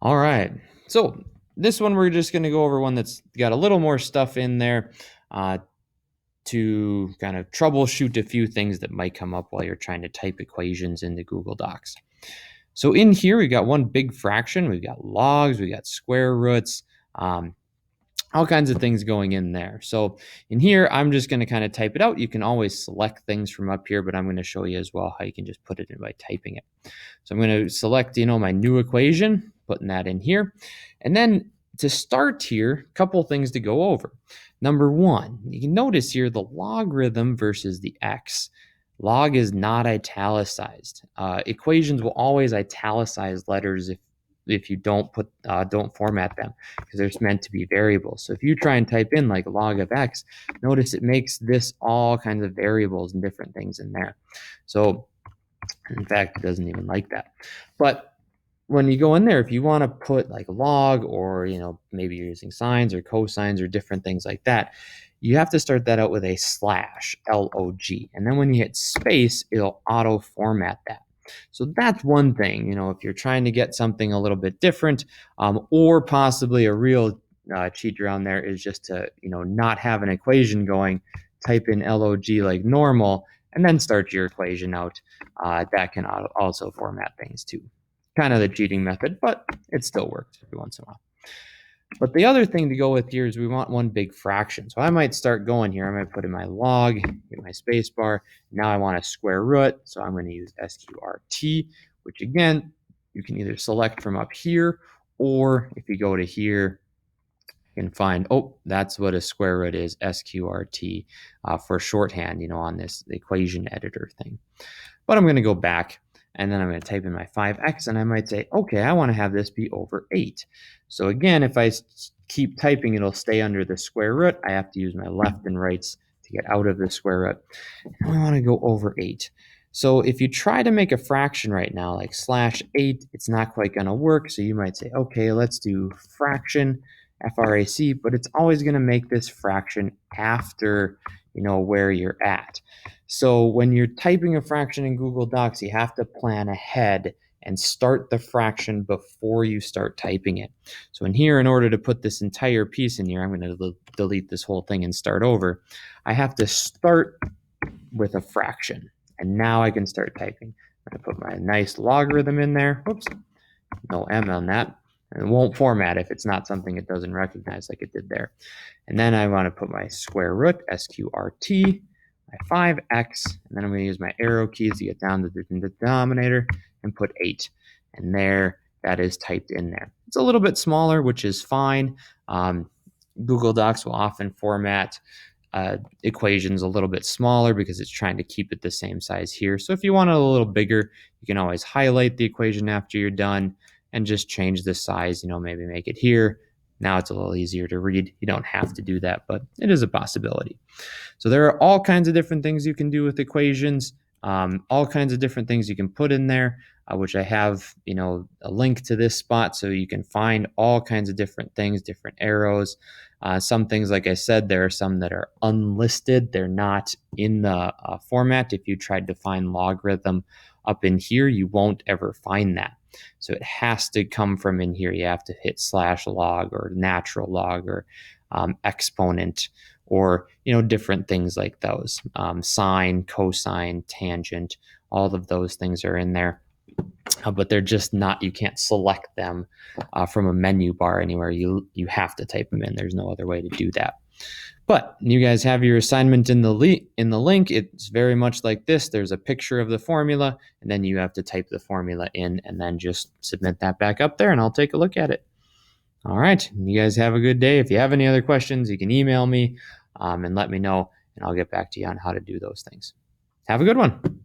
All right. So this one, we're just going to go over one that's got a little more stuff in there uh, to kind of troubleshoot a few things that might come up while you're trying to type equations into Google Docs. So in here, we've got one big fraction. We've got logs, we got square roots, um, all kinds of things going in there. So in here, I'm just going to kind of type it out. You can always select things from up here, but I'm going to show you as well how you can just put it in by typing it. So I'm going to select, my new equation, putting that in here. And then to start here, a couple things to go over. Number one, you can notice here the logarithm versus the x. Log is not italicized. Equations will always italicize letters if you don't format them, because they're meant to be variables. So if you try and type in like log of x, notice it makes this all kinds of variables and different things in there. So in fact, it doesn't even like that. But when you go in there, if you want to put like a log, or maybe you're using sines or cosines or different things like that, you have to start that out with a slash, LOG. And then when you hit space, it'll auto format that. So that's one thing, if you're trying to get something a little bit different, or possibly a real cheat around there is just to, not have an equation going, type in LOG like normal, and then start your equation out. That can also format things too. Kind of the cheating method, but it still works every once in a while. But the other thing to go with here is we want one big fraction. So I might start going here. I might put in my log, get my space bar. Now I want a square root. So I'm going to use SQRT, which again, you can either select from up here, or if you go to here, you can find, that's what a square root is, SQRT, for shorthand, on this equation editor thing. But I'm going to go back, and then I'm going to type in my 5x, and I might say, okay, I want to have this be over 8. So again, if I keep typing, it'll stay under the square root. I have to use my left and rights to get out of the square root. And I want to go over 8. So if you try to make a fraction right now, like /8, it's not quite going to work. So you might say, okay, let's do fraction, FRAC, but it's always going to make this fraction after, where you're at. So when you're typing a fraction in Google Docs, you have to plan ahead and start the fraction before you start typing it. So in here, in order to put this entire piece in here, I'm going to delete this whole thing and start over. I have to start with a fraction, and now I can start typing. I'm going to put my nice logarithm in there. Whoops, no M on that. And it won't format if it's not something it doesn't recognize like it did there. And then I want to put my square root, SQRT, my 5x, and then I'm going to use my arrow keys to get down to the denominator and put 8. And there, that is typed in there. It's a little bit smaller, which is fine. Google Docs will often format equations a little bit smaller because it's trying to keep it the same size here. So if you want it a little bigger, you can always highlight the equation after you're done and just change the size, maybe make it here. Now it's a little easier to read. You don't have to do that, but it is a possibility. So there are all kinds of different things you can do with equations, all kinds of different things you can put in there, which I have, a link to this spot so you can find all kinds of different things, different arrows. Some things, like I said, there are some that are unlisted. They're not in the format. If you tried to find logarithm up in here, you won't ever find that. So it has to come from in here. You have to hit /log or natural log or exponent, or different things like those. Sine, cosine, tangent, all of those things are in there. But they're just not, you can't select them from a menu bar anywhere. You have to type them in. There's no other way to do that. But you guys have your assignment in the link. It's very much like this. There's a picture of the formula, and then you have to type the formula in and then just submit that back up there, and I'll take a look at it. All right. You guys have a good day. If you have any other questions, you can email me and let me know, and I'll get back to you on how to do those things. Have a good one.